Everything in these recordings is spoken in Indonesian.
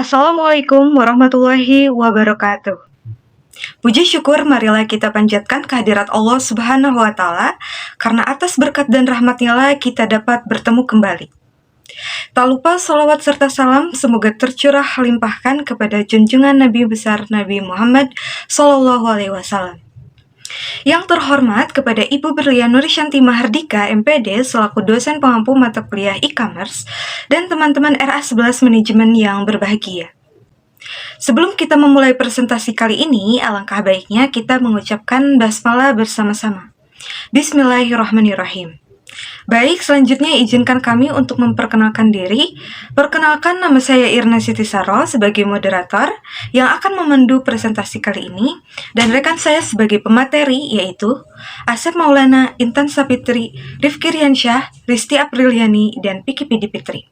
Assalamualaikum warahmatullahi wabarakatuh. Puji syukur marilah kita panjatkan kehadirat Allah Subhanahu wa Ta'ala, karena atas berkat dan rahmat-Nya lah kita dapat bertemu kembali. Tak lupa salawat serta salam semoga tercurah limpahkan kepada junjungan Nabi besar Nabi Muhammad SAW. Yang terhormat kepada Ibu Berlian Nurisyanti Mahardika, MPD, selaku dosen pengampu mata kuliah e-commerce, dan teman-teman RA11 Manajemen yang berbahagia. Sebelum kita memulai presentasi kali ini, alangkah baiknya kita mengucapkan basmalah bersama-sama. Bismillahirrahmanirrahim. Baik, selanjutnya izinkan kami untuk memperkenalkan diri. Perkenalkan, nama saya Irna Siti Saro sebagai moderator yang akan memandu presentasi kali ini, dan rekan saya sebagai pemateri yaitu Asep Maulana, Intan Sapitri, Rifki Riansyah, Risti Apriliani, dan Piki Pidi Fitri.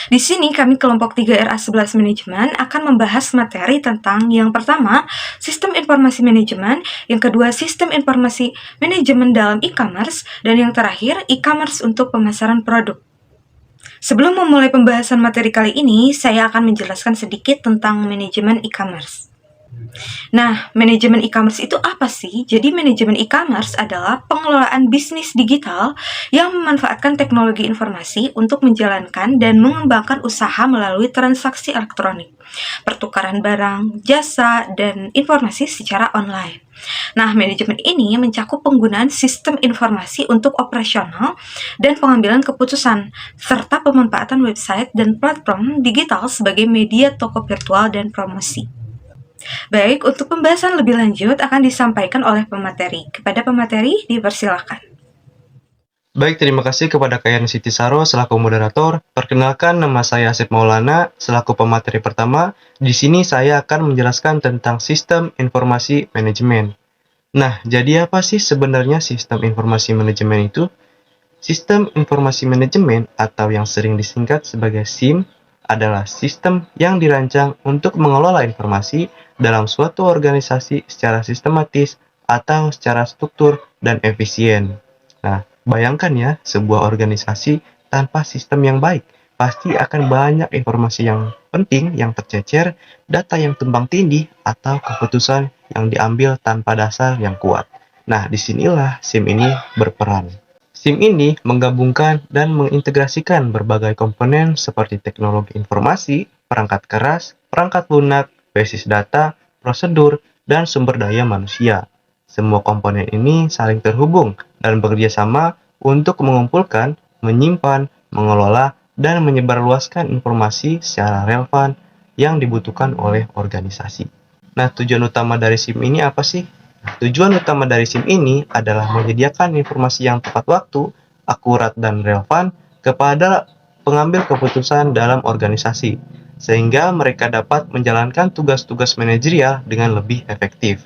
Di sini kami kelompok 3 RA11 Manajemen akan membahas materi tentang yang pertama, sistem informasi manajemen, yang kedua, sistem informasi manajemen dalam e-commerce, dan yang terakhir, e-commerce untuk pemasaran produk. Sebelum memulai pembahasan materi kali ini, saya akan menjelaskan sedikit tentang manajemen e-commerce. Nah, manajemen e-commerce itu apa sih? Jadi manajemen e-commerce adalah pengelolaan bisnis digital yang memanfaatkan teknologi informasi untuk menjalankan dan mengembangkan usaha melalui transaksi elektronik, pertukaran barang, jasa, dan informasi secara online. Nah, manajemen ini mencakup penggunaan sistem informasi untuk operasional dan pengambilan keputusan, serta pemanfaatan website dan platform digital sebagai media toko virtual dan promosi. Baik, untuk pembahasan lebih lanjut akan disampaikan oleh pemateri. Kepada pemateri, dipersilakan. Baik, terima kasih kepada Kak Irna Siti Saro selaku moderator. Perkenalkan, nama saya Asep Maulana selaku pemateri pertama. Di sini saya akan menjelaskan tentang sistem informasi manajemen. Nah, jadi apa sih sebenarnya sistem informasi manajemen itu? Sistem informasi manajemen atau yang sering disingkat sebagai SIM adalah sistem yang dirancang untuk mengelola informasi dalam suatu organisasi secara sistematis atau secara struktur dan efisien. Nah, bayangkan ya, sebuah organisasi tanpa sistem yang baik pasti akan banyak informasi yang penting yang tercecer, data yang tumpang tindih, atau keputusan yang diambil tanpa dasar yang kuat. Nah, disinilah SIM ini berperan. SIM ini menggabungkan dan mengintegrasikan berbagai komponen seperti teknologi informasi, perangkat keras, perangkat lunak, basis data, prosedur, dan sumber daya manusia. Semua komponen ini saling terhubung dan bekerja sama untuk mengumpulkan, menyimpan, mengelola, dan menyebarluaskan informasi secara relevan yang dibutuhkan oleh organisasi. Nah, tujuan utama dari SIM ini apa sih? Tujuan utama dari SIM ini adalah menyediakan informasi yang tepat waktu, akurat dan relevan kepada pengambil keputusan dalam organisasi, sehingga mereka dapat menjalankan tugas-tugas manajerial dengan lebih efektif.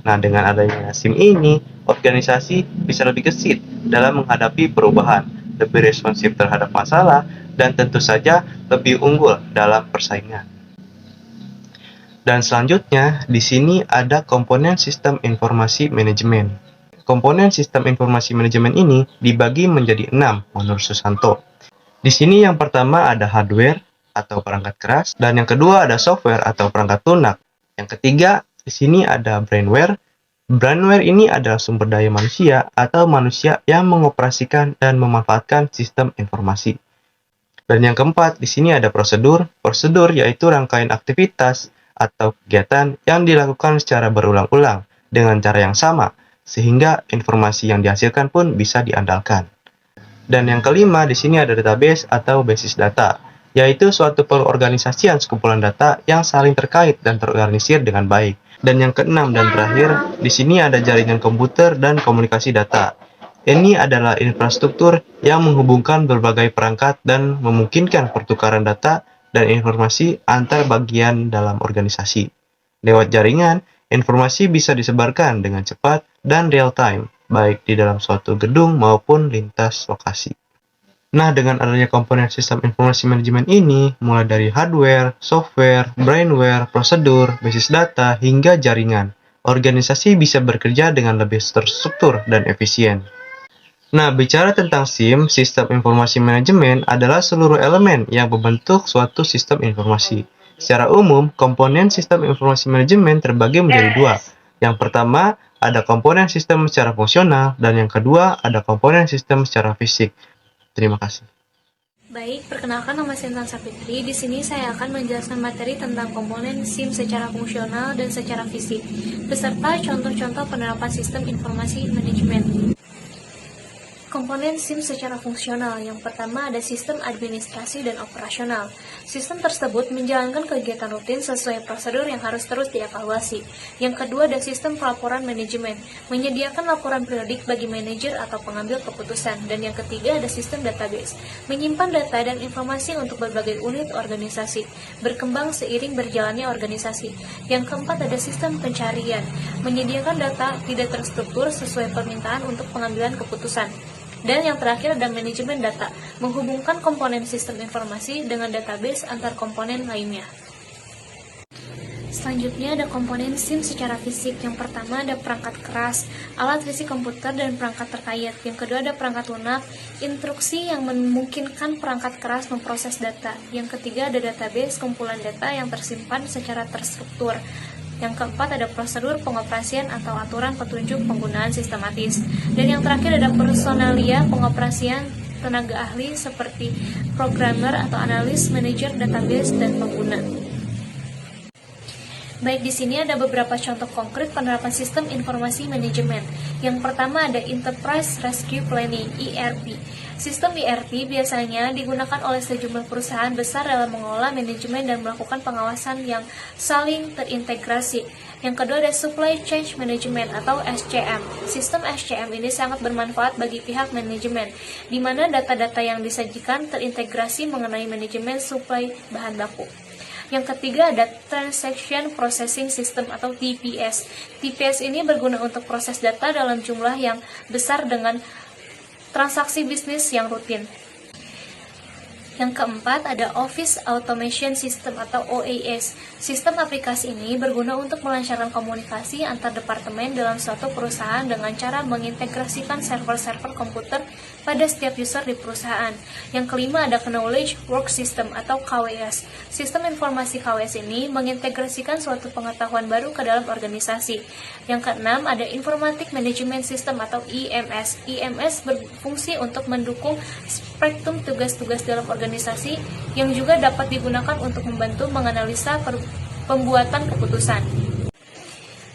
Nah, dengan adanya SIM ini, organisasi bisa lebih gesit dalam menghadapi perubahan, lebih responsif terhadap masalah, dan tentu saja lebih unggul dalam persaingan. Dan selanjutnya, di sini ada komponen sistem informasi manajemen. Komponen sistem informasi manajemen ini dibagi menjadi 6 menurut Susanto. Di sini yang pertama ada hardware atau perangkat keras, dan yang kedua ada software atau perangkat lunak. Yang ketiga, di sini ada brainware. Brainware ini adalah sumber daya manusia atau manusia yang mengoperasikan dan memanfaatkan sistem informasi. Dan yang keempat, di sini ada prosedur. Prosedur yaitu rangkaian aktivitas atau kegiatan yang dilakukan secara berulang-ulang dengan cara yang sama, sehingga informasi yang dihasilkan pun bisa diandalkan. Dan yang kelima, di sini ada database atau basis data, yaitu suatu pengorganisasian sekumpulan data yang saling terkait dan terorganisir dengan baik. Dan yang keenam dan terakhir, di sini ada jaringan komputer dan komunikasi data. Ini adalah infrastruktur yang menghubungkan berbagai perangkat dan memungkinkan pertukaran data dan informasi antar bagian dalam organisasi. Lewat jaringan, informasi bisa disebarkan dengan cepat dan real time, baik di dalam suatu gedung maupun lintas lokasi. Nah, dengan adanya komponen sistem informasi manajemen ini, mulai dari hardware, software, brainware, prosedur, basis data, hingga jaringan, organisasi bisa bekerja dengan lebih terstruktur dan efisien. Nah, bicara tentang SIM, sistem informasi manajemen adalah seluruh elemen yang membentuk suatu sistem informasi. Secara umum, komponen sistem informasi manajemen terbagi menjadi dua. Yang pertama, ada komponen sistem secara fungsional, dan yang kedua, ada komponen sistem secara fisik. Terima kasih. Baik, perkenalkan nama saya Intan Sapitri. Di sini saya akan menjelaskan materi tentang komponen SIM secara fungsional dan secara fisik, beserta contoh-contoh penerapan sistem informasi manajemen. Komponen SIM secara fungsional. Yang pertama ada sistem administrasi dan operasional. Sistem tersebut menjalankan kegiatan rutin sesuai prosedur yang harus terus dievaluasi. Yang kedua ada sistem pelaporan manajemen, menyediakan laporan periodik bagi manajer atau pengambil keputusan. Dan yang ketiga ada sistem database, menyimpan data dan informasi untuk berbagai unit organisasi, berkembang seiring berjalannya organisasi. Yang keempat ada sistem pencarian, menyediakan data tidak terstruktur sesuai permintaan untuk pengambilan keputusan. Dan yang terakhir ada manajemen data, menghubungkan komponen sistem informasi dengan database antar komponen lainnya. Selanjutnya ada komponen SIM secara fisik. Yang pertama ada perangkat keras, alat fisik komputer dan perangkat terkait. Yang kedua ada perangkat lunak, instruksi yang memungkinkan perangkat keras memproses data. Yang ketiga ada database, kumpulan data yang tersimpan secara terstruktur. Yang keempat ada prosedur pengoperasian atau aturan petunjuk penggunaan sistematis. Dan yang terakhir ada personalia, pengoperasian tenaga ahli seperti programmer atau analis, manajer database, dan pengguna. Baik, di sini ada beberapa contoh konkret penerapan sistem informasi manajemen. Yang pertama ada Enterprise Rescue Planning (ERP). Sistem ERP biasanya digunakan oleh sejumlah perusahaan besar dalam mengelola manajemen dan melakukan pengawasan yang saling terintegrasi. Yang kedua ada Supply Chain Management atau SCM. Sistem SCM ini sangat bermanfaat bagi pihak manajemen, di mana data-data yang disajikan terintegrasi mengenai manajemen suplai bahan baku. Yang ketiga ada Transaction Processing System atau TPS. TPS ini berguna untuk proses data dalam jumlah yang besar dengan transaksi bisnis yang rutin. Yang keempat ada Office Automation System atau OAS. Sistem aplikasi ini berguna untuk melancarkan komunikasi antar departemen dalam suatu perusahaan dengan cara mengintegrasikan server-server komputer pada setiap user di perusahaan. Yang kelima ada Knowledge Work System atau KWS. Sistem informasi KWS ini mengintegrasikan suatu pengetahuan baru ke dalam organisasi. Yang keenam ada Informatic Management System atau IMS. IMS berfungsi untuk mendukung spektrum tugas-tugas dalam organisasi yang juga dapat digunakan untuk membantu menganalisa pembuatan keputusan.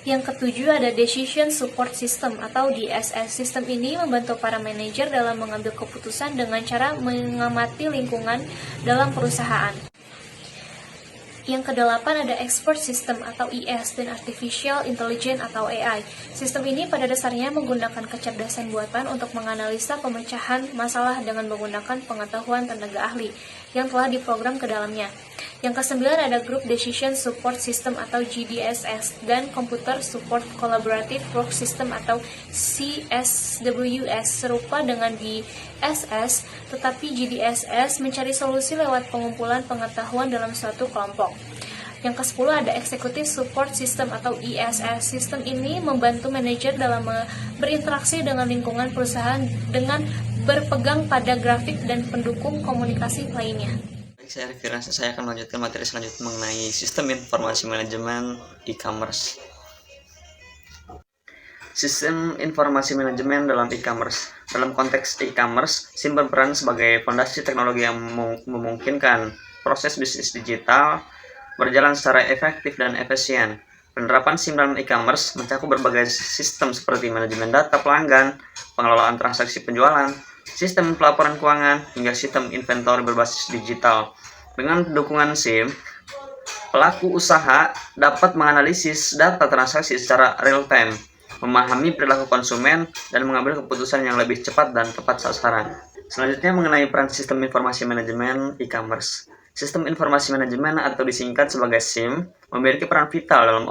Yang ketujuh ada Decision Support System atau DSS. Sistem ini membantu para manajer dalam mengambil keputusan dengan cara mengamati lingkungan dalam perusahaan. Yang kedelapan ada Expert System atau IS dan Artificial Intelligence atau AI. Sistem ini pada dasarnya menggunakan kecerdasan buatan untuk menganalisa pemecahan masalah dengan menggunakan pengetahuan tenaga ahli yang telah diprogram ke dalamnya. Yang kesembilan ada Group Decision Support System atau GDSS dan Computer Support Collaborative Work System atau CSWS. Serupa dengan DSS, tetapi GDSS mencari solusi lewat pengumpulan pengetahuan dalam suatu kelompok. Yang ke-10 ada Executive Support System atau ESS. Sistem ini membantu manajer dalam berinteraksi dengan lingkungan perusahaan dengan berpegang pada grafik dan pendukung komunikasi lainnya. Baik, saya Arif Firasa. Saya akan melanjutkan materi selanjutnya mengenai sistem informasi manajemen e-commerce. Sistem informasi manajemen dalam e-commerce. Dalam konteks e-commerce, SIM berperan sebagai fondasi teknologi yang memungkinkan proses bisnis digital berjalan secara efektif dan efisien. Penerapan SIM dalam e-commerce mencakup berbagai sistem seperti manajemen data pelanggan, pengelolaan transaksi penjualan, sistem pelaporan keuangan, hingga sistem inventory berbasis digital. Dengan dukungan SIM, pelaku usaha dapat menganalisis data transaksi secara real-time, memahami perilaku konsumen, dan mengambil keputusan yang lebih cepat dan tepat sasaran. Selanjutnya mengenai peran sistem informasi manajemen e-commerce. Sistem informasi manajemen atau disingkat sebagai SIM memiliki peran vital dalam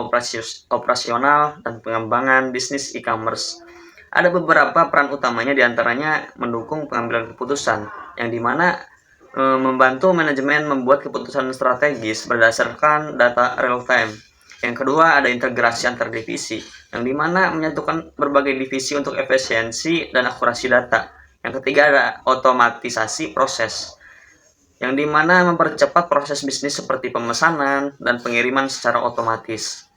operasional dan pengembangan bisnis e-commerce. Ada beberapa peran utamanya, diantaranya mendukung pengambilan keputusan, yang dimana membantu manajemen membuat keputusan strategis berdasarkan data real-time. Yang kedua ada integrasi antar divisi, yang dimana menyatukan berbagai divisi untuk efisiensi dan akurasi data. Yang ketiga ada otomatisasi proses. yang dimana mempercepat proses bisnis seperti pemesanan dan pengiriman secara otomatis.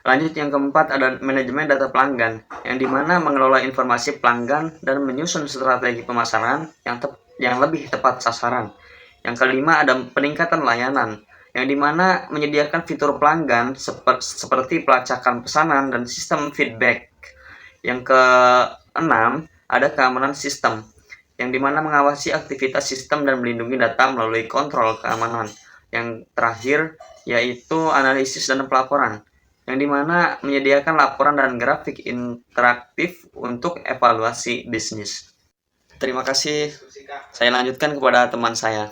Lanjut, yang keempat ada manajemen data pelanggan, yang dimana mengelola informasi pelanggan dan menyusun strategi pemasaran yang lebih tepat sasaran. Yang kelima ada peningkatan layanan, yang dimana menyediakan fitur pelanggan seperti pelacakan pesanan dan sistem feedback. Yang keenam ada keamanan sistem, yang dimana mengawasi aktivitas sistem dan melindungi data melalui kontrol keamanan. Yang terakhir yaitu analisis dan pelaporan, yang dimana menyediakan laporan dan grafik interaktif untuk evaluasi bisnis. Terima kasih. Saya lanjutkan kepada teman saya.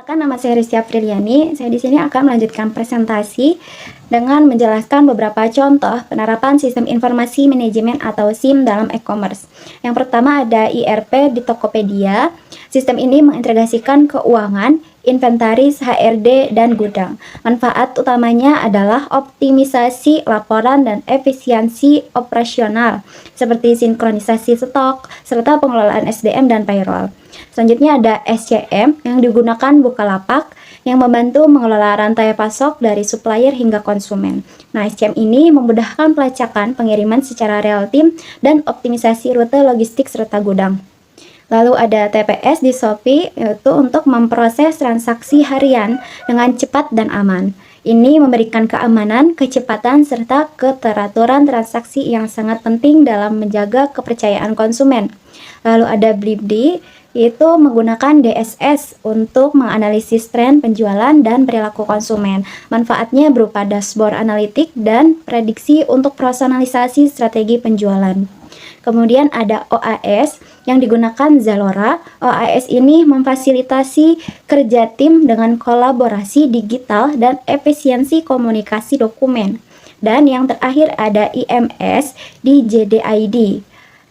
Nama saya Rizky Apriliani. Saya di sini akan melanjutkan presentasi dengan menjelaskan beberapa contoh penerapan sistem informasi manajemen atau SIM dalam e-commerce. Yang pertama ada ERP di Tokopedia. Sistem ini mengintegrasikan keuangan, inventaris, HRD, dan gudang. Manfaat utamanya adalah optimisasi laporan dan efisiensi operasional, seperti sinkronisasi stok, serta pengelolaan SDM dan payroll. Selanjutnya ada SCM yang digunakan Bukalapak yang membantu mengelola rantai pasok dari supplier hingga konsumen. Nah, SCM ini memudahkan pelacakan pengiriman secara real time dan optimisasi rute logistik serta gudang. Lalu ada TPS di Shopee, yaitu untuk memproses transaksi harian dengan cepat dan aman. Ini memberikan keamanan, kecepatan, serta keteraturan transaksi yang sangat penting dalam menjaga kepercayaan konsumen. Lalu ada Blibli, yaitu menggunakan DSS untuk menganalisis tren penjualan dan perilaku konsumen. Manfaatnya berupa dashboard analitik dan prediksi untuk personalisasi strategi penjualan. Kemudian ada OAS yang digunakan Zalora. OAS ini memfasilitasi kerja tim dengan kolaborasi digital dan efisiensi komunikasi dokumen. Dan yang terakhir ada IMS di JDID.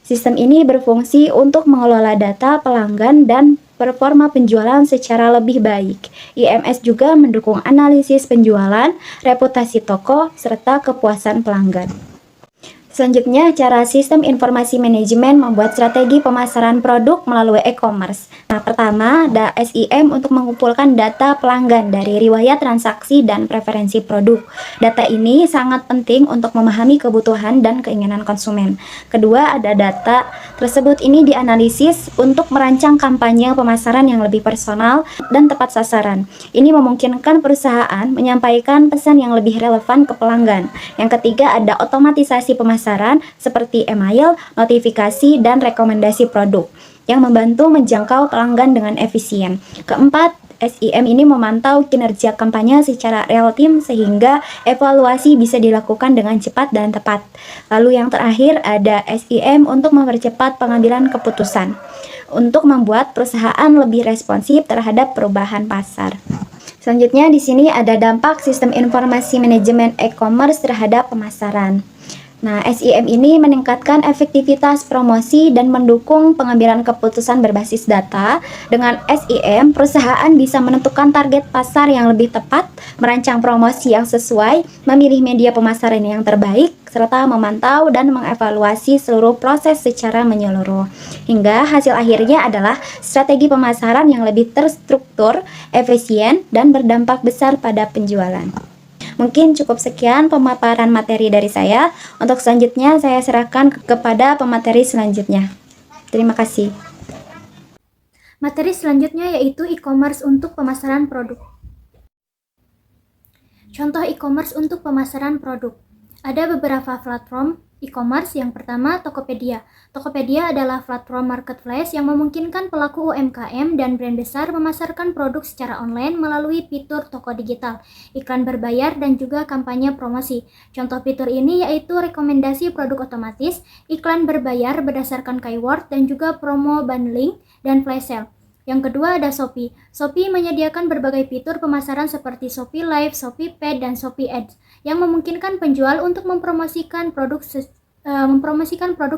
Sistem ini berfungsi untuk mengelola data pelanggan dan performa penjualan secara lebih baik. IMS juga mendukung analisis penjualan, reputasi toko, serta kepuasan pelanggan. Selanjutnya, cara sistem informasi manajemen membuat strategi pemasaran produk melalui e-commerce. Nah, pertama ada SIM untuk mengumpulkan data pelanggan dari riwayat transaksi dan preferensi produk. Data ini sangat penting untuk memahami kebutuhan dan keinginan konsumen. Kedua, ada data tersebut ini dianalisis untuk merancang kampanye pemasaran yang lebih personal dan tepat sasaran. Ini memungkinkan perusahaan menyampaikan pesan yang lebih relevan ke pelanggan. Yang ketiga, ada otomatisasi pemasaran seperti email, notifikasi, dan rekomendasi produk yang membantu menjangkau pelanggan dengan efisien. Keempat, SIM ini memantau kinerja kampanye secara real time sehingga evaluasi bisa dilakukan dengan cepat dan tepat. Lalu yang terakhir ada SIM untuk mempercepat pengambilan keputusan untuk membuat perusahaan lebih responsif terhadap perubahan pasar. Selanjutnya di sini ada dampak sistem informasi manajemen e-commerce terhadap pemasaran. Nah, SIM ini meningkatkan efektivitas promosi dan mendukung pengambilan keputusan berbasis data. Dengan SIM, perusahaan bisa menentukan target pasar yang lebih tepat, merancang promosi yang sesuai, memilih media pemasaran yang terbaik, serta memantau dan mengevaluasi seluruh proses secara menyeluruh. Hingga hasil akhirnya adalah strategi pemasaran yang lebih terstruktur, efisien, dan berdampak besar pada penjualan. Mungkin cukup sekian pemaparan materi dari saya. Untuk selanjutnya saya serahkan kepada pemateri selanjutnya. Terima kasih. Materi selanjutnya yaitu e-commerce untuk pemasaran produk. Contoh e-commerce untuk pemasaran produk. Ada beberapa platform e-commerce. Yang pertama, Tokopedia. Tokopedia adalah platform marketplace yang memungkinkan pelaku UMKM dan brand besar memasarkan produk secara online melalui fitur toko digital, iklan berbayar, dan juga kampanye promosi. Contoh fitur ini yaitu rekomendasi produk otomatis, iklan berbayar berdasarkan keyword, dan juga promo bundling dan flash sale. Yang kedua ada Shopee. Shopee menyediakan berbagai fitur pemasaran seperti Shopee Live, Shopee Pay, dan Shopee Ads yang memungkinkan penjual untuk mempromosikan produk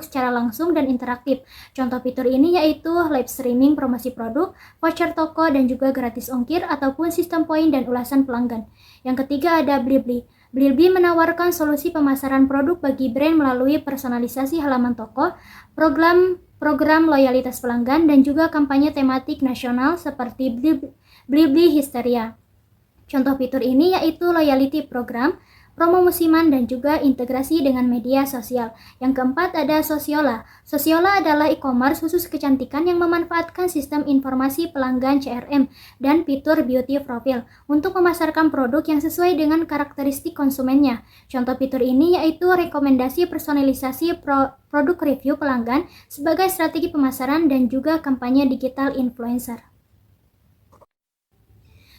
secara langsung dan interaktif. Contoh fitur ini yaitu live streaming promosi produk, voucher toko, dan juga gratis ongkir ataupun sistem poin dan ulasan pelanggan. Yang ketiga ada Blibli. Blibli menawarkan solusi pemasaran produk bagi brand melalui personalisasi halaman toko, program loyalitas pelanggan, dan juga kampanye tematik nasional seperti beli-beli histeria. Contoh fitur ini yaitu loyalty program, promo musiman, dan juga integrasi dengan media sosial. Yang keempat ada Sosiola. Sosiola adalah e-commerce khusus kecantikan yang memanfaatkan sistem informasi pelanggan CRM dan fitur beauty profile untuk memasarkan produk yang sesuai dengan karakteristik konsumennya. Contoh fitur ini yaitu rekomendasi personalisasi produk review pelanggan sebagai strategi pemasaran dan juga kampanye digital influencer.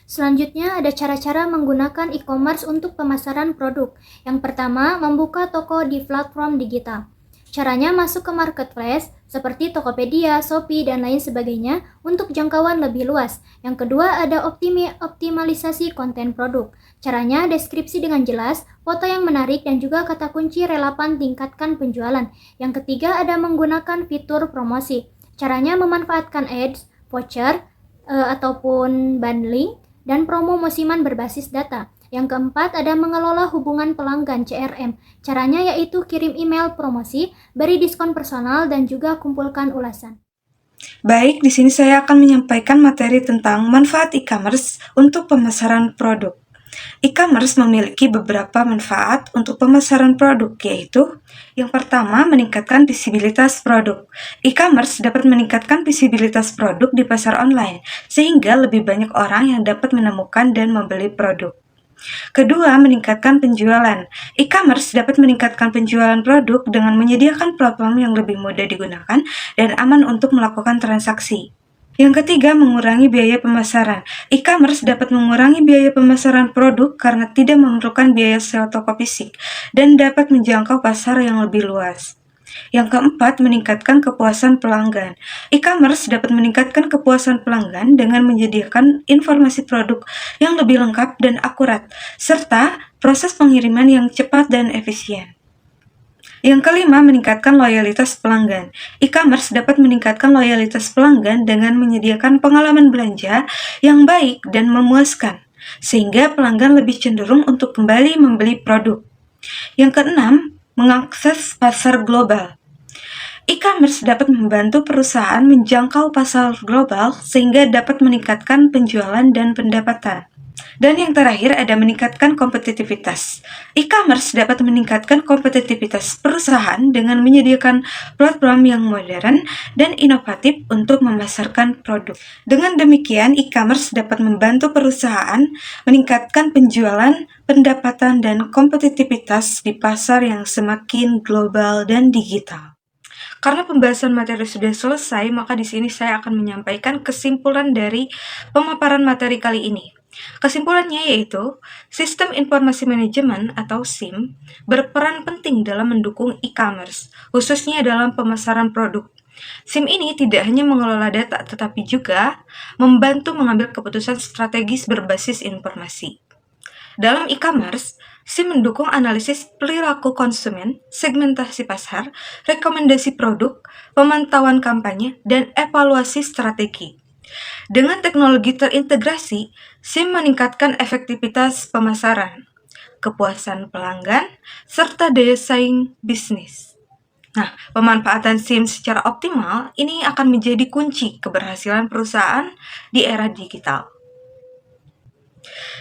Selanjutnya ada cara-cara menggunakan e-commerce untuk pemasaran produk. Yang pertama, membuka toko di platform digital. Caranya masuk ke marketplace seperti Tokopedia, Shopee, dan lain sebagainya untuk jangkauan lebih luas. Yang kedua ada optimalisasi konten produk. Caranya deskripsi dengan jelas, foto yang menarik, dan juga kata kunci relevan tingkatkan penjualan. Yang ketiga ada menggunakan fitur promosi. Caranya memanfaatkan ads, voucher, ataupun bundling, dan promo musiman berbasis data. Yang keempat ada mengelola hubungan pelanggan CRM. Caranya yaitu kirim email promosi, beri diskon personal, dan juga kumpulkan ulasan. Baik, di sini saya akan menyampaikan materi tentang manfaat e-commerce untuk pemasaran produk. E-commerce memiliki beberapa manfaat untuk pemasaran produk, yaitu yang pertama, meningkatkan visibilitas produk. E-commerce dapat meningkatkan visibilitas produk di pasar online, sehingga lebih banyak orang yang dapat menemukan dan membeli produk. Kedua, meningkatkan penjualan. E-commerce dapat meningkatkan penjualan produk dengan menyediakan platform yang lebih mudah digunakan dan aman untuk melakukan transaksi. Yang ketiga, mengurangi biaya pemasaran. E-commerce dapat mengurangi biaya pemasaran produk karena tidak memerlukan biaya sewa toko fisik dan dapat menjangkau pasar yang lebih luas. Yang keempat, meningkatkan kepuasan pelanggan. E-commerce dapat meningkatkan kepuasan pelanggan dengan menyediakan informasi produk yang lebih lengkap dan akurat, serta proses pengiriman yang cepat dan efisien. Yang kelima, meningkatkan loyalitas pelanggan. E-commerce dapat meningkatkan loyalitas pelanggan dengan menyediakan pengalaman belanja yang baik dan memuaskan, sehingga pelanggan lebih cenderung untuk kembali membeli produk. Yang keenam, mengakses pasar global. E-commerce dapat membantu perusahaan menjangkau pasar global sehingga dapat meningkatkan penjualan dan pendapatan. Dan yang terakhir ada meningkatkan kompetitivitas. E-commerce dapat meningkatkan kompetitivitas perusahaan dengan menyediakan platform yang modern dan inovatif untuk memasarkan produk. Dengan demikian, e-commerce dapat membantu perusahaan meningkatkan penjualan, pendapatan, dan kompetitivitas di pasar yang semakin global dan digital. Karena pembahasan materi sudah selesai, maka di sini saya akan menyampaikan kesimpulan dari pemaparan materi kali ini. Kesimpulannya yaitu, Sistem Informasi Manajemen atau SIM berperan penting dalam mendukung e-commerce, khususnya dalam pemasaran produk. SIM ini tidak hanya mengelola data, tetapi juga membantu mengambil keputusan strategis berbasis informasi. Dalam e-commerce, SIM mendukung analisis perilaku konsumen, segmentasi pasar, rekomendasi produk, pemantauan kampanye, dan evaluasi strategi. Dengan teknologi terintegrasi, SIM meningkatkan efektivitas pemasaran, kepuasan pelanggan, serta daya saing bisnis. Nah, pemanfaatan SIM secara optimal ini akan menjadi kunci keberhasilan perusahaan di era digital.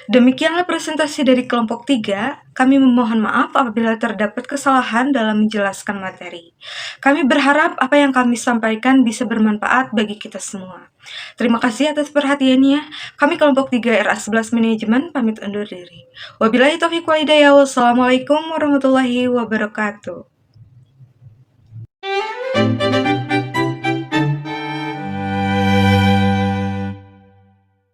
Demikianlah presentasi dari kelompok 3. Kami memohon maaf apabila terdapat kesalahan dalam menjelaskan materi. Kami berharap apa yang kami sampaikan bisa bermanfaat bagi kita semua. Terima kasih atas perhatiannya. Kami kelompok 3 RA11 Manajemen pamit undur diri. Wabillahi taufiq wal hidayah. Wassalamualaikum warahmatullahi wabarakatuh.